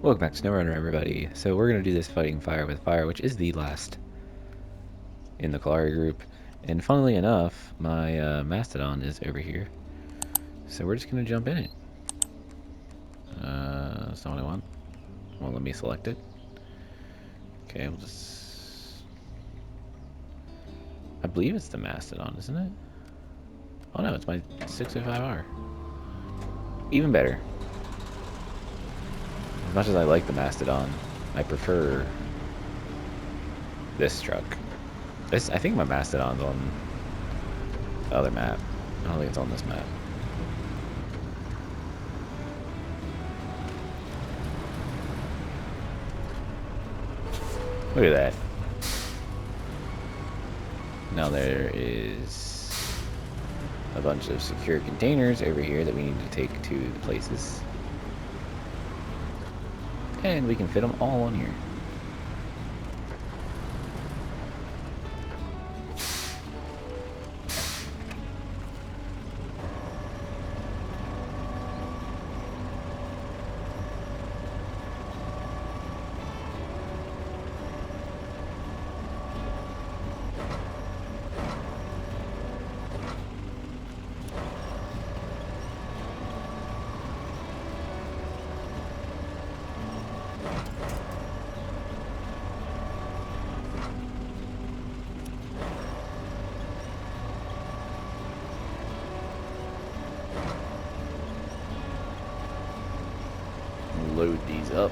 Welcome back to SnowRunner, everybody. So we're going to do this fighting fire with fire, which is the last in the Kalari group. And funnily enough, my Mastodon is over here. So we're just going to jump in it. That's not what I want. Well, let me select it. Okay, we'll just... I believe it's the Mastodon, isn't it? Oh no, it's my 605R. Even better. As much as I like the Mastodon, I prefer this truck. I think my Mastodon's on the other map. I don't think it's on this map. Look at that. Now there is a bunch of secure containers over here that we need to take to the places. And we can fit them all on here. Load these up.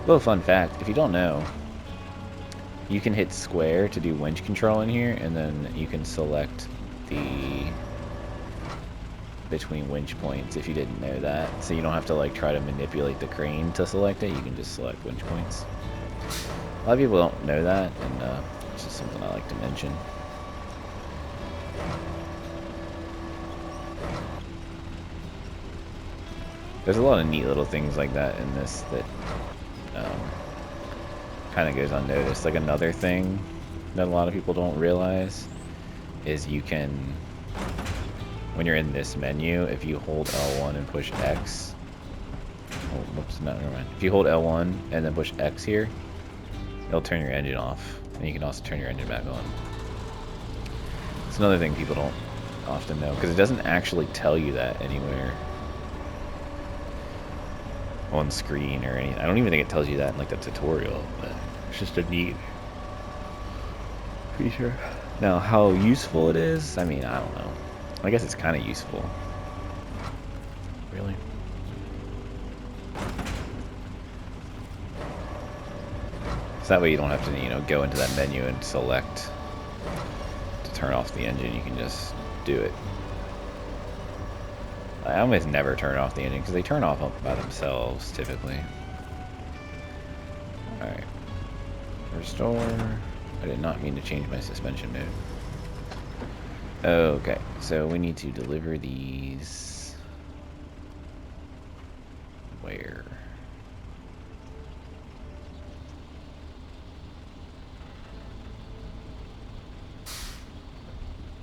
Little fun fact, if you don't know, you can hit square to do winch control in here, and then you can select the between winch points if you didn't know that. So you don't have to like try to manipulate the crane to select it, you can just select winch points. A lot of people don't know that, and it's just something I like to mention. There's a lot of neat little things like that in this that kind of goes unnoticed. Like another thing that a lot of people don't realize is you can, when you're in this menu, if you hold L1 and push X, oh, whoops, no, never mind. If you hold L1 and then push X here, it'll turn your engine off, and you can also turn your engine back on. It's another thing people don't often know, because it doesn't actually tell you that anywhere on screen or anything. I don't even think it tells you that in like the tutorial, but it's just a neat feature. Now, how useful it is, I mean, I don't know. I guess it's kind of useful. Really? So that way you don't have to, you know, go into that menu and select to turn off the engine. You can just do it. I almost never turn off the engine because they turn off by themselves typically. Alright. Restore. I did not mean to change my suspension mode. Okay, so we need to deliver these. Where?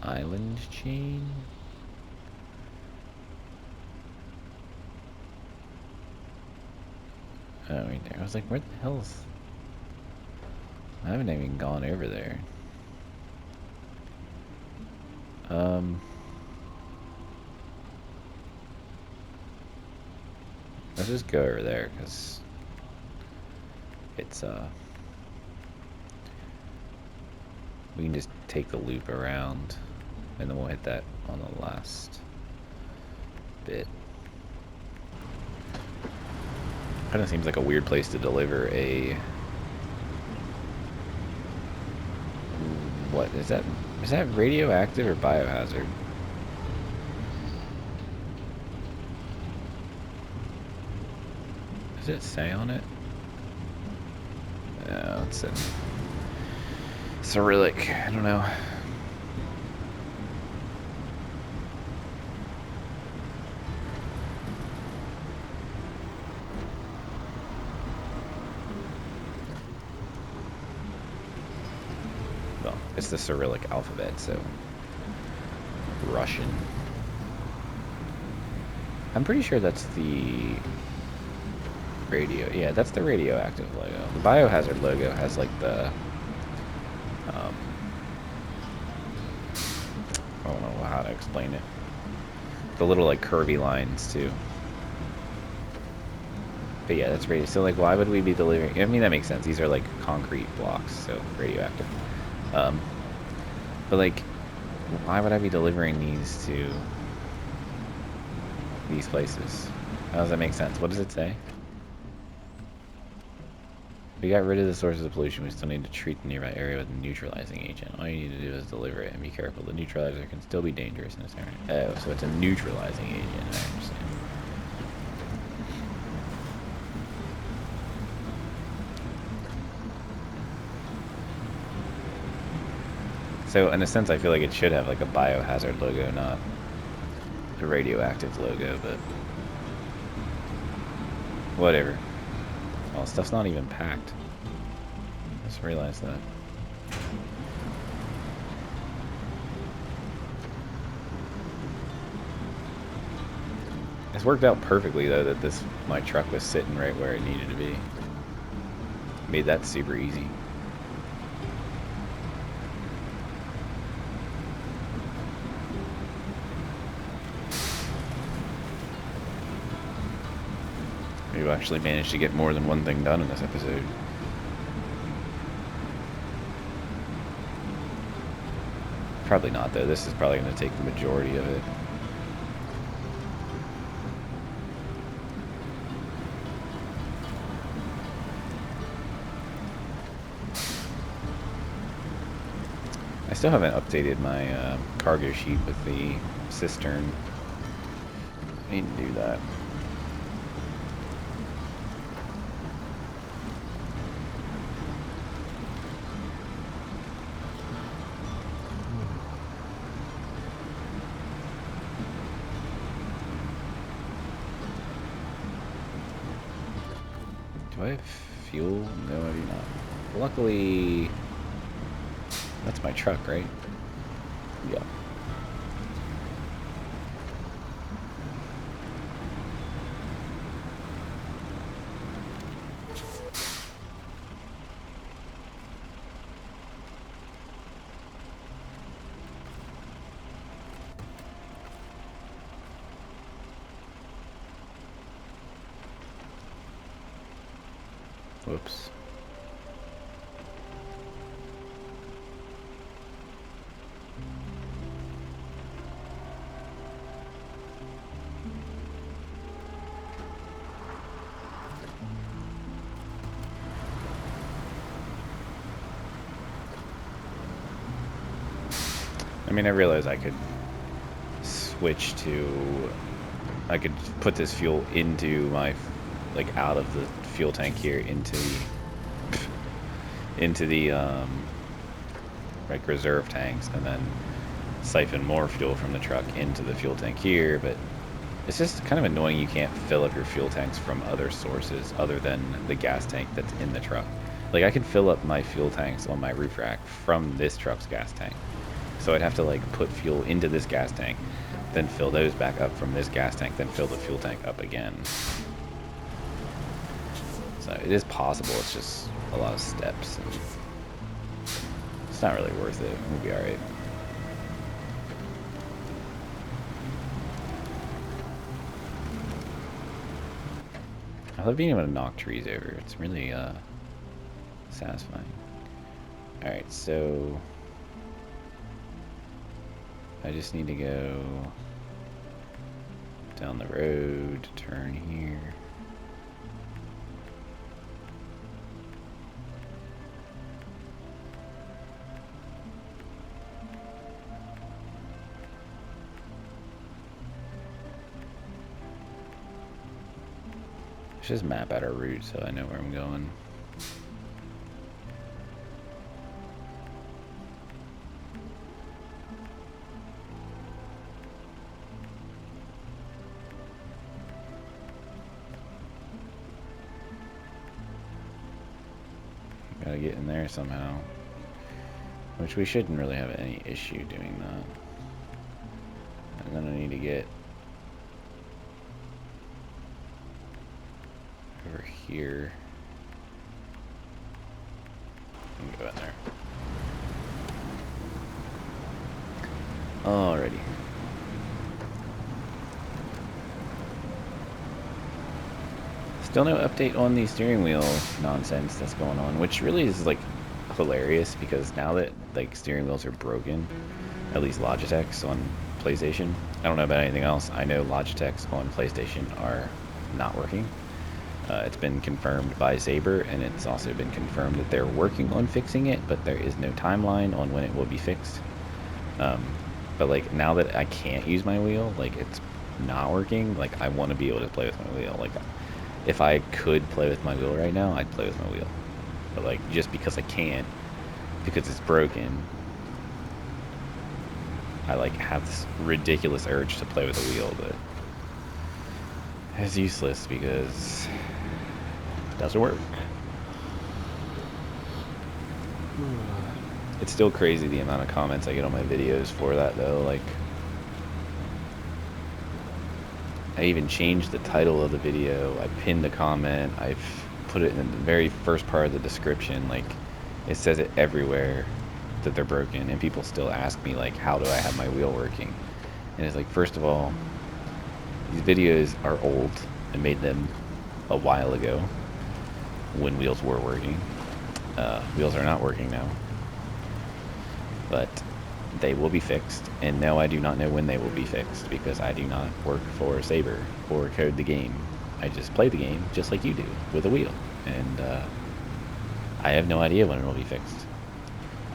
Island chain? Oh, right there. I was like, where the hell's... I haven't even gone over there. Let's just go over there, because it's, we can just take the loop around, and then we'll hit that on the last bit. Kind of seems like a weird place to deliver a... What is that? Is that radioactive or biohazard? Does it say on it? No, it's a Cyrillic. I don't know. It's the Cyrillic alphabet, so Russian. I'm pretty sure that's the radio. Yeah, that's the radioactive logo. The biohazard logo has like the I don't know how to explain it. The little like curvy lines too. But yeah, that's radio. So like, why would we be delivering? I mean, that makes sense. These are like concrete blocks, so radioactive. But like, why would I be delivering these to these places? How does that make sense? What does it say? We got rid of the sources of pollution. We still need to treat the nearby area with a neutralizing agent. All you need to do is deliver it and be careful. The neutralizer can still be dangerous in this area. Oh, so it's a neutralizing agent. I understand. So in a sense, I feel like it should have like a biohazard logo, not a radioactive logo, but whatever. Well, stuff's not even packed. Just realized that. It's worked out perfectly though that my truck was sitting right where it needed to be. Made that super easy. We've actually managed to get more than one thing done in this episode. Probably not though. This is probably going to take the majority of it. I still haven't updated my cargo sheet with the cistern. I need to do that. Do I have fuel? No, I do not. Luckily, that's my truck, right? Yeah. Whoops. I mean, I realize I could switch to... I could put this fuel into my... like, out of the fuel tank here into the like, reserve tanks, and then siphon more fuel from the truck into the fuel tank here, but it's just kind of annoying you can't fill up your fuel tanks from other sources other than the gas tank that's in the truck. Like, I can fill up my fuel tanks on my roof rack from this truck's gas tank. So I'd have to, like, put fuel into this gas tank, then fill those back up from this gas tank, then fill the fuel tank up again. So it is possible, it's just a lot of steps. And it's not really worth it. We'll be alright. I love being able to knock trees over. It's really satisfying. Alright, so I just need to go down the road, turn here. Let's just map out our route so I know where I'm going. Gotta get in there somehow. Which we shouldn't really have any issue doing that. I'm gonna need to get over here. And go in there. Alrighty. Still no update on the steering wheel nonsense that's going on, which really is like hilarious because now that like steering wheels are broken, at least Logitech's on PlayStation. I don't know about anything else. I know Logitech's on PlayStation are not working. It's been confirmed by Saber, and it's also been confirmed that they're working on fixing it, but there is no timeline on when it will be fixed. But like now that I can't use my wheel, like it's not working, like I want to be able to play with my wheel. Like if I could play with my wheel right now, I'd play with my wheel. But like just because I can't, because it's broken, I like have this ridiculous urge to play with a wheel, but it's useless because it doesn't work. It's still crazy the amount of comments I get on my videos for that though. Like I even changed the title of the video. I pinned a comment. I've put it in the very first part of the description. Like it says it everywhere that they're broken, and people still ask me like, how do I have my wheel working? And it's like, first of all, these videos are old. I made them a while ago when wheels were working. Wheels are not working now, but they will be fixed, and no, I do not know when they will be fixed because I do not work for Saber or code the game. I just play the game just like you do with a wheel, and I have no idea when it will be fixed.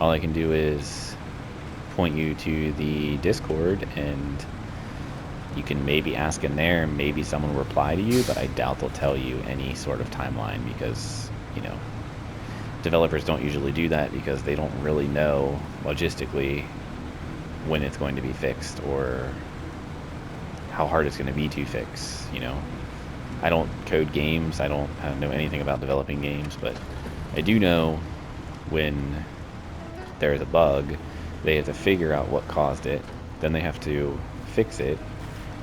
All I can do is point you to the Discord, and you can maybe ask in there, maybe someone will reply to you, but I doubt they'll tell you any sort of timeline because, you know, developers don't usually do that because they don't really know logistically when it's going to be fixed or how hard it's going to be to fix. You know, I don't code games. I don't know anything about developing games, but I do know when there's a bug, they have to figure out what caused it, then they have to fix it,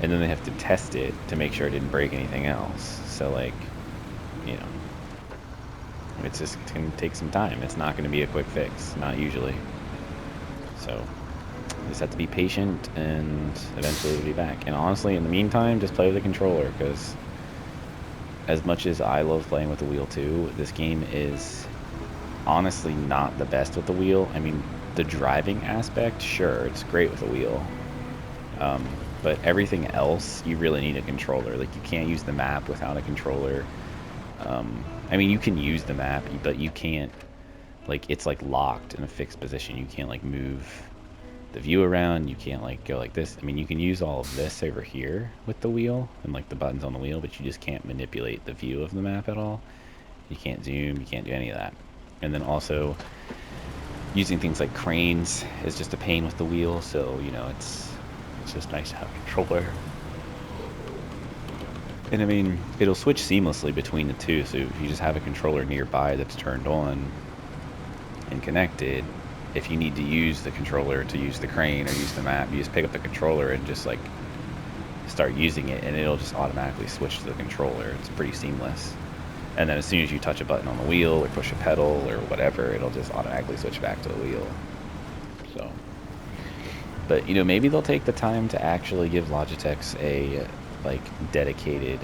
and then they have to test it to make sure it didn't break anything else. So like, you know, it's going to take some time. It's not going to be a quick fix, not usually. So you just have to be patient, and eventually it'll be back. And honestly, in the meantime, just play with the controller, because as much as I love playing with the wheel too, this game is honestly not the best with the wheel. I mean, the driving aspect, sure, it's great with a wheel. But everything else, you really need a controller. Like, you can't use the map without a controller. I mean, you can use the map, but you can't, like, it's like locked in a fixed position. You can't like move the view around. You can't like go like this. I mean, you can use all of this over here with the wheel and like the buttons on the wheel, but you just can't manipulate the view of the map at all. You can't zoom, you can't do any of that. And then also using things like cranes is just a pain with the wheel, so you know, it's just nice to have a controller. And I mean, it'll switch seamlessly between the two, so if you just have a controller nearby that's turned on and connected, if you need to use the controller to use the crane or use the map, you just pick up the controller and just like start using it, and it'll just automatically switch to the controller. It's pretty seamless. And then as soon as you touch a button on the wheel or push a pedal or whatever, it'll just automatically switch back to the wheel. So, but you know, maybe they'll take the time to actually give Logitech's a like dedicated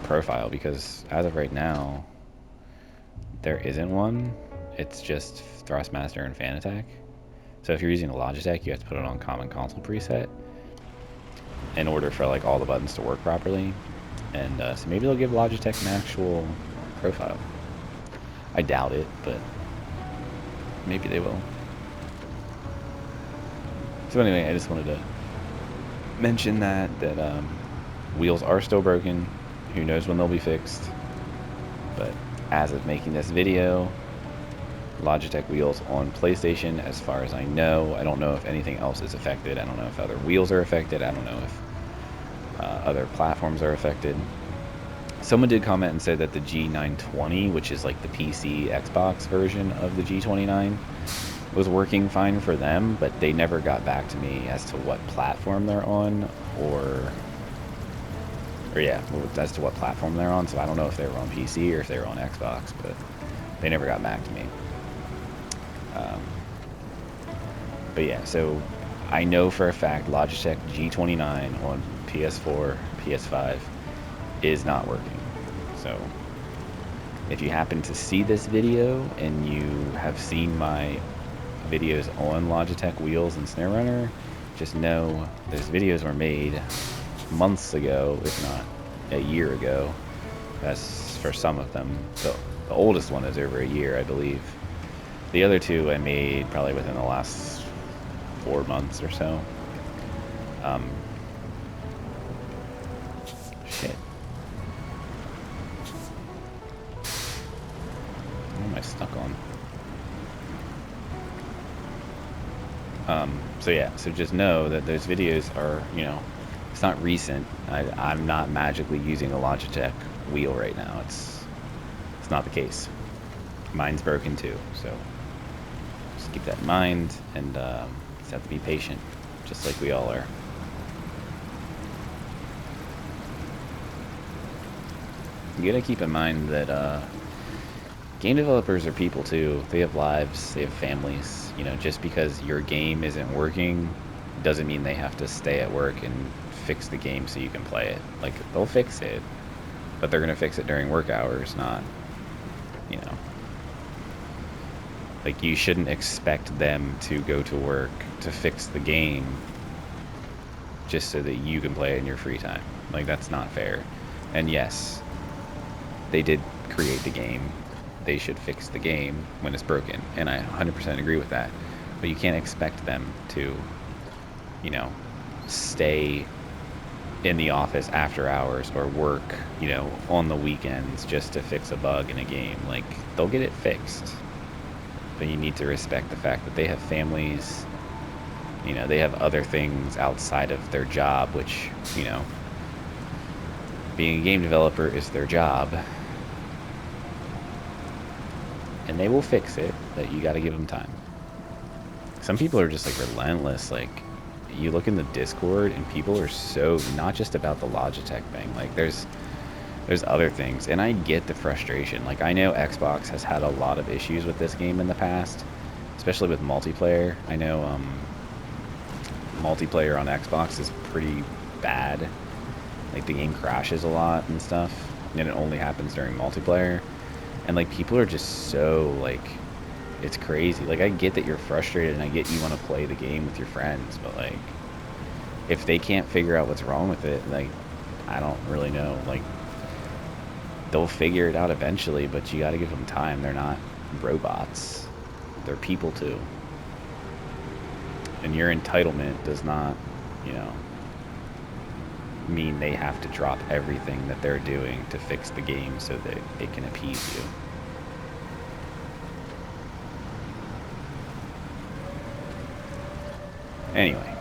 profile, because as of right now there isn't one. It's just Thrustmaster and Fan Attack. So if you're using a Logitech, you have to put it on Common Console preset in order for like all the buttons to work properly. And so maybe they'll give Logitech an actual profile. I doubt it, but maybe they will. So anyway, I just wanted to mention that wheels are still broken. Who knows when they'll be fixed? But as of making this video, Logitech wheels on PlayStation, as far as I know. I don't know if anything else is affected. I don't know if other wheels are affected. I don't know if other platforms are affected. Someone did comment and say that the G920, which is like the PC Xbox version of the G29, was working fine for them, but they never got back to me as to what platform they're on, or yeah, as to what platform they're on. So I don't know if they were on PC or if they were on Xbox, but they never got back to me. But yeah, so I know for a fact Logitech G29 on PS4, PS5 is not working. So if you happen to see this video and you have seen my videos on Logitech wheels and SnowRunner, just know those videos were made months ago, if not a year ago. That's for some of them. The oldest one is over a year, I believe. The other two I made probably within the last 4 months or so. Shit. What am I stuck on? So yeah, so just know that those videos are, you know, it's not recent. I'm not magically using a Logitech wheel right now. It's not the case. Mine's broken too, so just keep that in mind, and just have to be patient, just like we all are. You gotta keep in mind that game developers are people too. They have lives, they have families. You know, just because your game isn't working doesn't mean they have to stay at work and fix the game so you can play it. Like, they'll fix it, but they're gonna fix it during work hours, not, you know. Like, you shouldn't expect them to go to work to fix the game just so that you can play it in your free time. Like, that's not fair. And yes, they did create the game. They should fix the game when it's broken, and I 100% agree with that. But you can't expect them to, you know, stay in the office after hours or work, you know, on the weekends just to fix a bug in a game. Like, they'll get it fixed, but you need to respect the fact that they have families, you know, they have other things outside of their job, which, you know, being a game developer is their job. And they will fix it, but you gotta give them time. Some people are just like relentless. Like, you look in the Discord and people are so, not just about the Logitech thing, like there's other things, and I get the frustration. Like, I know Xbox has had a lot of issues with this game in the past, especially with multiplayer. I know multiplayer on Xbox is pretty bad. Like, the game crashes a lot and stuff, and it only happens during multiplayer. And, like, people are just so, like, it's crazy. Like, I get that you're frustrated, and I get you want to play the game with your friends, but, like, if they can't figure out what's wrong with it, like, I don't really know. Like, they'll figure it out eventually, but you got to give them time. They're not robots. They're people, too. And your entitlement does not, you know, mean they have to drop everything that they're doing to fix the game so that it can appease you. Anyway,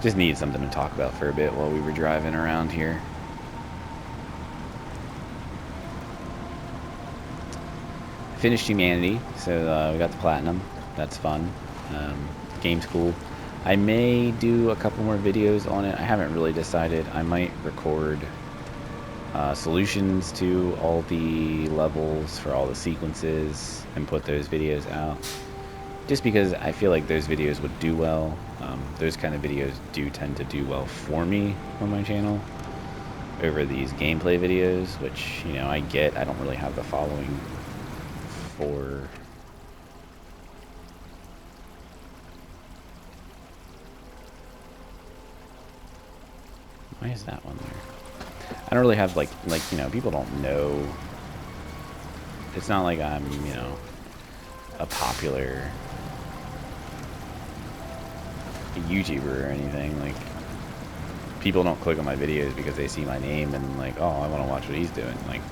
just needed something to talk about for a bit while we were driving around here. Finished Humanity, so we got the platinum. That's fun. Game's cool. I may do a couple more videos on it. I haven't really decided. I might record solutions to all the levels for all the sequences and put those videos out. Just because I feel like those videos would do well. Those kind of videos do tend to do well for me on my channel over these gameplay videos, which, you know, I get. I don't really have the following for... Why is that one there? I don't really have, like, you know, people don't know. It's not like I'm, you know, a popular YouTuber or anything. Like, people don't click on my videos because they see my name and, like, oh, I want to watch what he's doing. Like,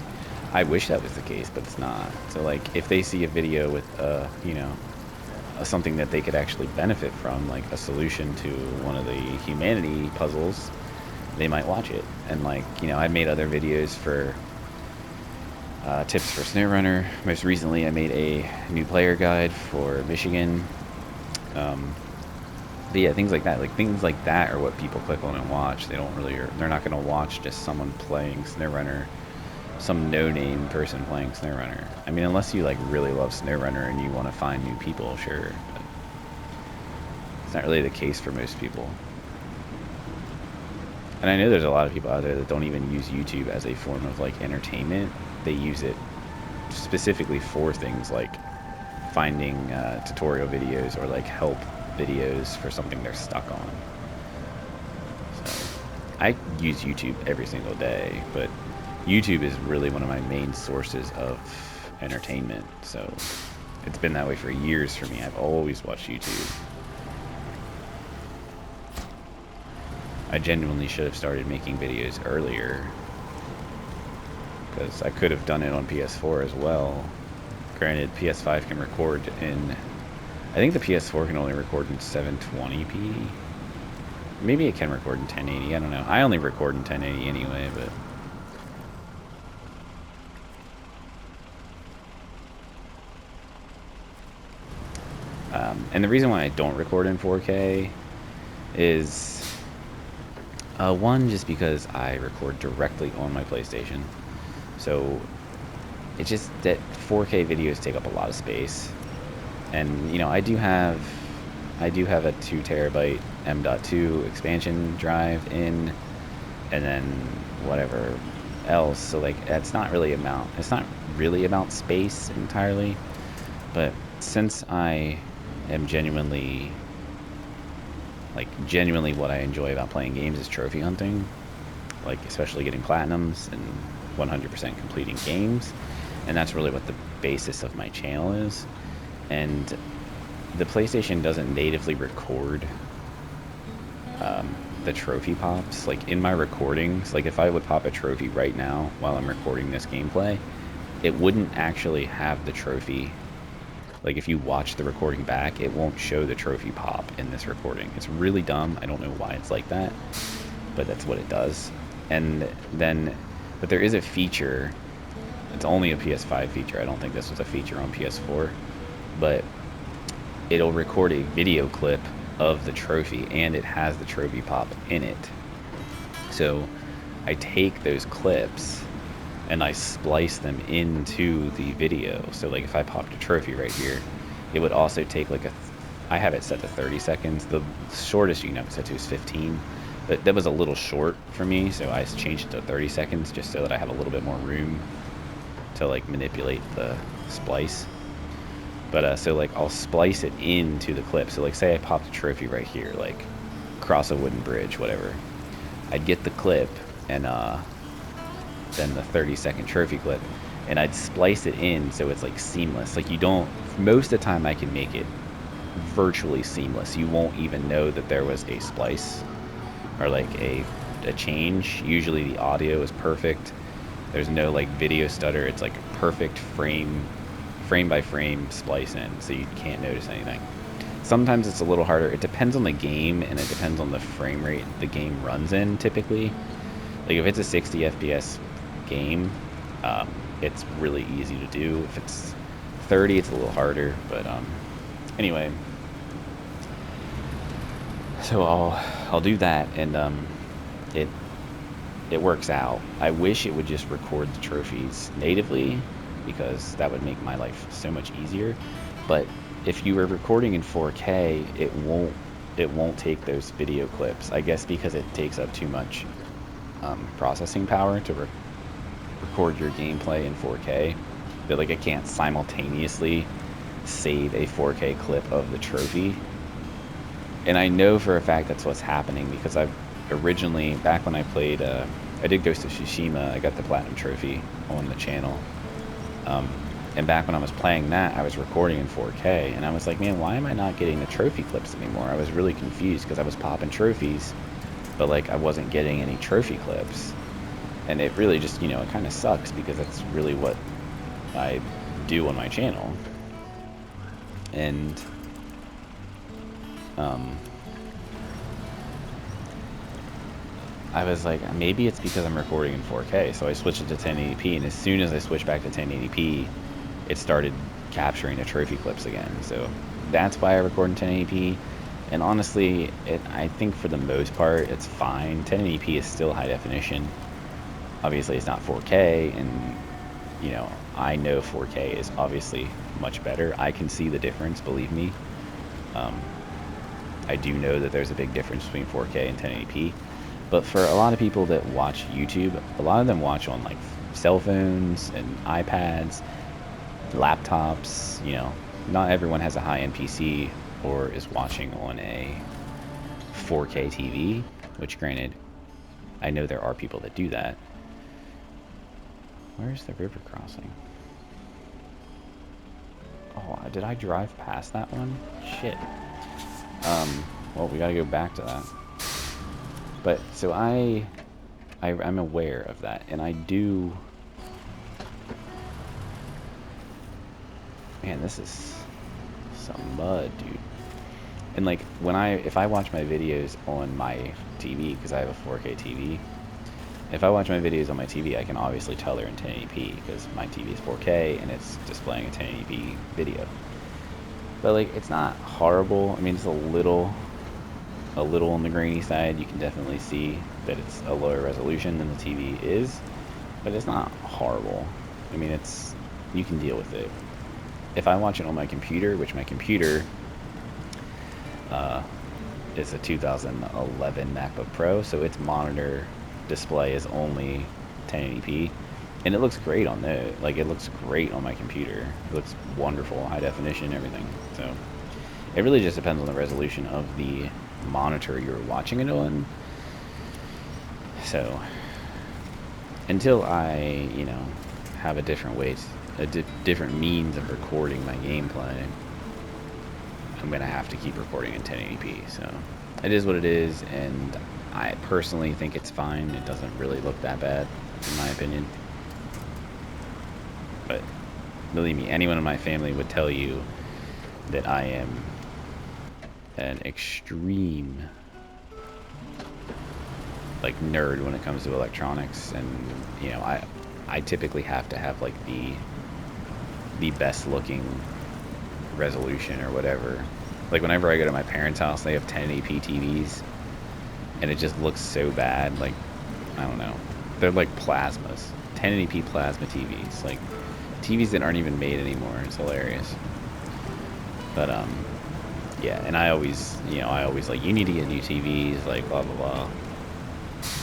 I wish that was the case, but it's not. So, like, if they see a video with, you know, something that they could actually benefit from, like a solution to one of the humanity puzzles, they might watch it. And like, you know, I've made other videos for tips for SnowRunner. Most recently, I made a new player guide for Michigan. But yeah, things like that. Like things like that are what people click on and watch. They don't really, they're not going to watch just someone playing SnowRunner, some no-name person playing SnowRunner. I mean, unless you like really love SnowRunner and you want to find new people, sure. But it's not really the case for most people. And I know there's a lot of people out there that don't even use YouTube as a form of like entertainment. They use it specifically for things like finding tutorial videos or like help videos for something they're stuck on. So I use YouTube every single day, but YouTube is really one of my main sources of entertainment. So it's been that way for years for me. I've always watched YouTube. I genuinely should have started making videos earlier, because I could have done it on PS4 as well. Granted, PS5 can record in, I think the PS4 can only record in 720p. Maybe it can record in 1080, I don't know. I only record in 1080 anyway, but and the reason why I don't record in 4K is one, just because I record directly on my PlayStation. So it's just that 4K videos take up a lot of space. And you know, I do have a 2 terabyte M.2 expansion drive in, and then whatever else. So like it's not really about space entirely. But since I am genuinely what I enjoy about playing games is trophy hunting, like especially getting platinums and 100% completing games, and that's really what the basis of my channel is. And the PlayStation doesn't natively record the trophy pops. Like in my recordings, like if I would pop a trophy right now while I'm recording this gameplay, it wouldn't actually have the trophy. Like if you watch the recording back, it won't show the trophy pop in this recording. It's really dumb. I don't know why it's like that, but that's what it does. And then, but there is a feature. It's only a PS5 feature. I don't think this was a feature on PS4, but it'll record a video clip of the trophy, and it has the trophy pop in it. So I take those clips and I splice them into the video. So like if I popped a trophy right here, it would also take like I have it set to 30 seconds. The shortest you can have it set to is 15, but that was a little short for me, so I changed it to 30 seconds just so that I have a little bit more room to like manipulate the splice. But so like I'll splice it into the clip. So like say I popped a trophy right here, like cross a wooden bridge, whatever. I'd get the clip and then the 30-second trophy clip, and I'd splice it in so it's like seamless. Like you don't, most of the time I can make it virtually seamless. You won't even know that there was a splice or like a change. Usually the audio is perfect. There's no like video stutter. It's like a perfect frame by frame splice in, so you can't notice anything. Sometimes it's a little harder. It depends on the game, and it depends on the frame rate the game runs in typically. Like if it's a 60 FPS game, it's really easy to do. If it's 30, it's a little harder, but anyway, so I'll do that, and it works out. I wish it would just record the trophies natively, because that would make my life so much easier. But if you were recording in 4K, it won't take those video clips, I guess, because it takes up too much processing power to record your gameplay in 4K. But like I can't simultaneously save a 4K clip of the trophy. And I know for a fact that's what's happening, because I've originally, back when I played, I did Ghost of Tsushima, I got the Platinum Trophy on the channel. And back when I was playing that, I was recording in 4K, and I was like, man, why am I not getting the trophy clips anymore? I was really confused, because I was popping trophies, but like I wasn't getting any trophy clips. And it really just, you know, it kind of sucks, because that's really what I do on my channel. And I was like, maybe it's because I'm recording in 4K, so I switched it to 1080p, and as soon as I switched back to 1080p, it started capturing the trophy clips again. So that's why I record in 1080p. And honestly, I think for the most part, it's fine. 1080p is still high definition. Obviously, it's not 4K, and you know, I know 4K is obviously much better. I can see the difference, believe me. I do know that there's a big difference between 4K and 1080p. But for a lot of people that watch YouTube, a lot of them watch on like cell phones and iPads, laptops. You know, not everyone has a high-end PC or is watching on a 4K TV, which granted, I know there are people that do that. Where's the river crossing? Oh, did I drive past that one? Shit. Well, we gotta go back to that. But, so I'm aware of that, and I do... Man, this is some mud, dude. And like, if I watch my videos on my TV, because I have a 4K TV, if I watch my videos on my TV, I can obviously tell they're in 1080p, because my TV is 4K, and it's displaying a 1080p video. But like, it's not horrible. I mean, it's a little on the grainy side. You can definitely see that it's a lower resolution than the TV is, but it's not horrible. I mean, you can deal with it. If I watch it on my computer, which my computer is a 2011 MacBook Pro, so its monitor display is only 1080p, and it looks great on the, like, it looks great on my computer. It looks wonderful, high definition, everything. So it really just depends on the resolution of the monitor you're watching it on. So until I, you know, have a different way, different means of recording my gameplay, I'm gonna have to keep recording in 1080p. So it is what it is, and I personally think it's fine. It doesn't really look that bad, in my opinion. But believe me, anyone in my family would tell you that I am an extreme, like, nerd when it comes to electronics, and you know, I typically have to have like the best looking resolution or whatever. Like, whenever I go to my parents' house, they have 1080p TVs, and it just looks so bad. Like, I don't know, they're like plasmas, 1080p plasma TVs, like TVs that aren't even made anymore. It's hilarious. But yeah, and I always like, you need to get new TVs, like blah blah blah,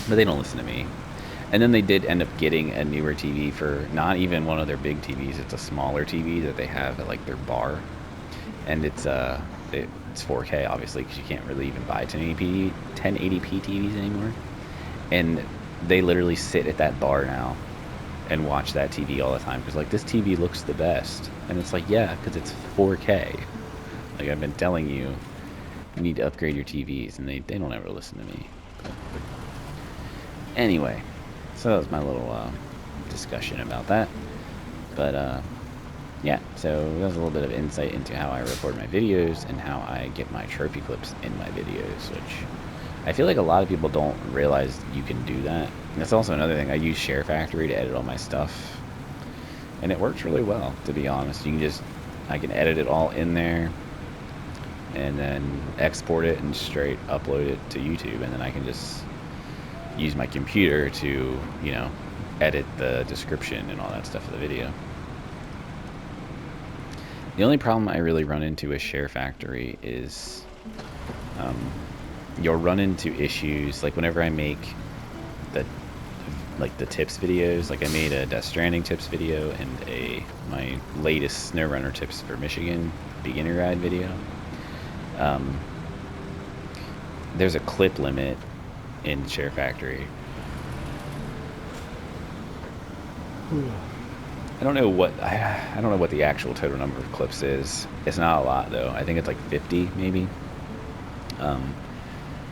but they don't listen to me. And then they did end up getting a newer TV for not even one of their big TVs. It's a smaller TV that they have at like their bar, and it's 4K obviously, because you can't really even buy 1080p TVs anymore. And they literally sit at that bar now and watch that TV all the time, because like, this TV looks the best, and it's like, yeah, because it's 4K. Like, I've been telling you, you need to upgrade your TVs, and they don't ever listen to me. But anyway, so that was my little discussion about that. But yeah, so that was a little bit of insight into how I record my videos and how I get my trophy clips in my videos, which I feel like a lot of people don't realize you can do that. And that's also another thing. I use Share Factory to edit all my stuff, and it works really well, to be honest. I can edit it all in there, and then export it and straight upload it to YouTube, and then I can just use my computer to, you know, edit the description and all that stuff of the video. The only problem I really run into with Share Factory is you'll run into issues, like whenever I make the tips videos. Like, I made a Death Stranding tips video and my latest SnowRunner tips for Michigan beginner ride video. There's a clip limit in Share Factory. I don't know what the actual total number of clips is. It's not a lot though. I think it's like 50 maybe.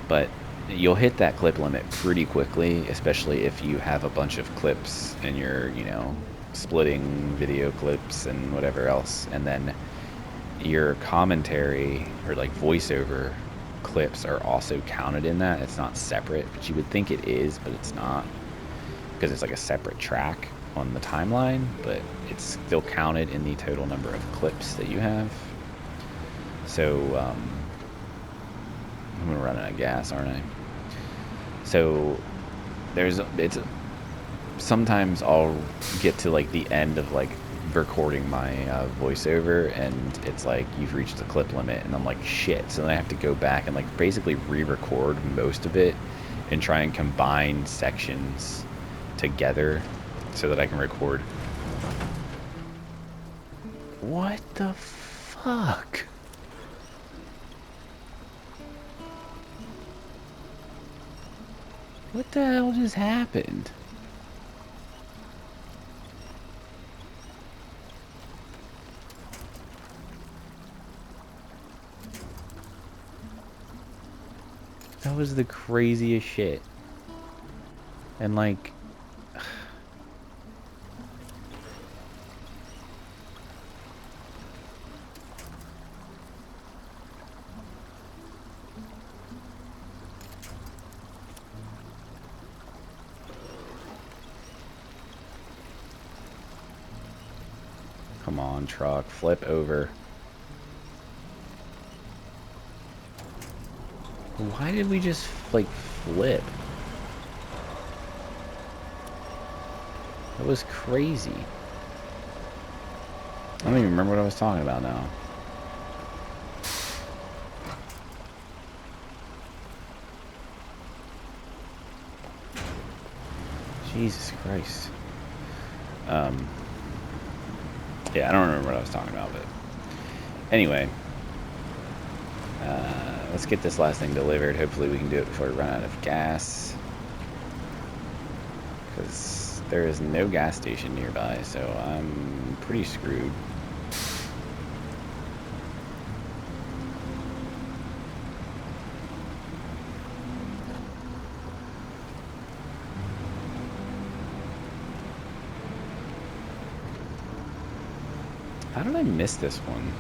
But you'll hit that clip limit pretty quickly, especially if you have a bunch of clips and you're, you know, splitting video clips and whatever else, and then your commentary or like voiceover clips are also counted in that. It's not separate, but you would think it is, but it's not, because it's like a separate track on the timeline, but it's still counted in the total number of clips that you have. So I'm gonna run out of gas, aren't I? So sometimes I'll get to like the end of like recording my voiceover, and it's like you've reached the clip limit, and I'm like, shit. So then I have to go back and like basically re-record most of it and try and combine sections together so that I can record. What the fuck? What the hell just happened? That was the craziest shit. And like... Come on, truck. Flip over. Why did we just, like, flip? That was crazy. I don't even remember what I was talking about now. Jesus Christ. Yeah, I don't remember what I was talking about, but... Anyway. Let's get this last thing delivered. Hopefully we can do it before we run out of gas. Because there is no gas station nearby, so I'm pretty screwed. How did I miss this one?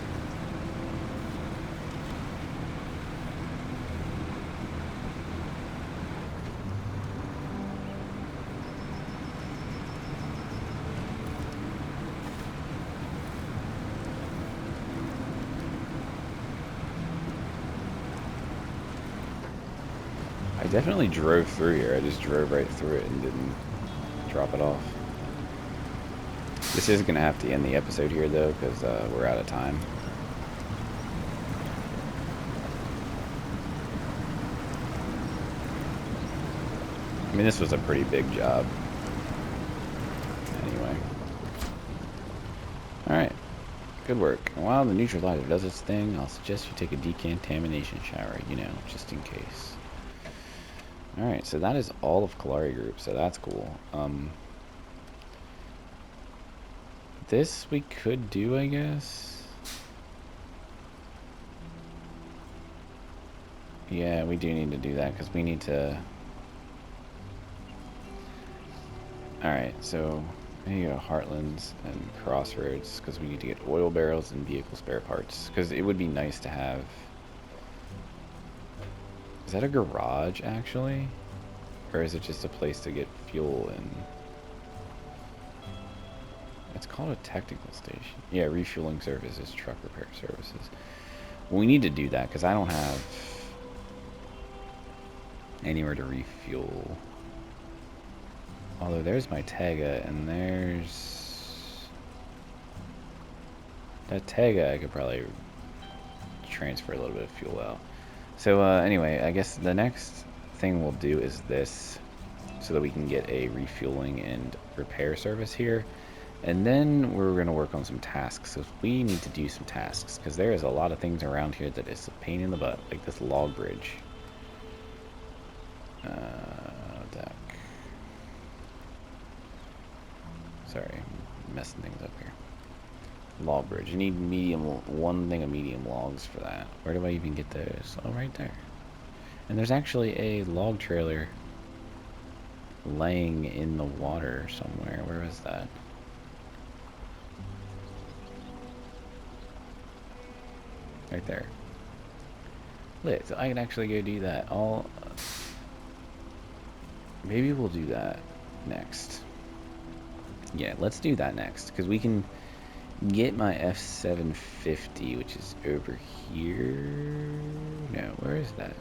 I definitely drove through here. I just drove right through it and didn't drop it off. This is going to have to end the episode here, though, because we're out of time. I mean, this was a pretty big job. Anyway. Alright. Good work. And while the neutralizer does its thing, I'll suggest you take a decontamination shower, you know, just in case. Alright, so that is all of Kalari Group, so that's cool. This we could do, I guess. Yeah, we do need to do that, because we need to... Alright, so there you go, Heartlands and Crossroads, because we need to get oil barrels and vehicle spare parts. Because it would be nice to have... Is that a garage, actually? Or is it just a place to get fuel in? It's called a technical station. Yeah, refueling services, truck repair services. Well, we need to do that, because I don't have anywhere to refuel. Although there's my Tega, and there's... That Tega I could probably transfer a little bit of fuel out. So anyway, I guess the next thing we'll do is this, so that we can get a refueling and repair service here. And then we're going to work on some tasks. So we need to do some tasks, because there is a lot of things around here that is a pain in the butt, like this log bridge. Deck. Sorry, I'm messing things up here. Log bridge. You need one thing of medium logs for that. Where do I even get those? Oh, right there. And there's actually a log trailer laying in the water somewhere. Where is that? Right there. lit, so I can actually go do that. Maybe we'll do that next. Yeah, let's do that next, because we can get my F750, which is over here. No, where is that?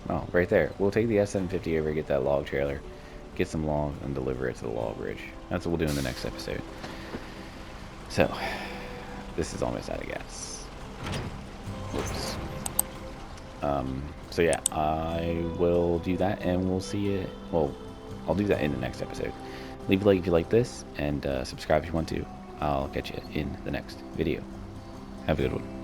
Oh, right there. We'll take the F750 over, get that log trailer, get some logs, and deliver it to the log bridge. That's what we'll do in the next episode. So, this is almost out of gas. Whoops. So yeah, I will do that, and we'll see it. Well, I'll do that in the next episode. Leave a like if you like this, and subscribe if you want to. I'll catch you in the next video. Have a good one.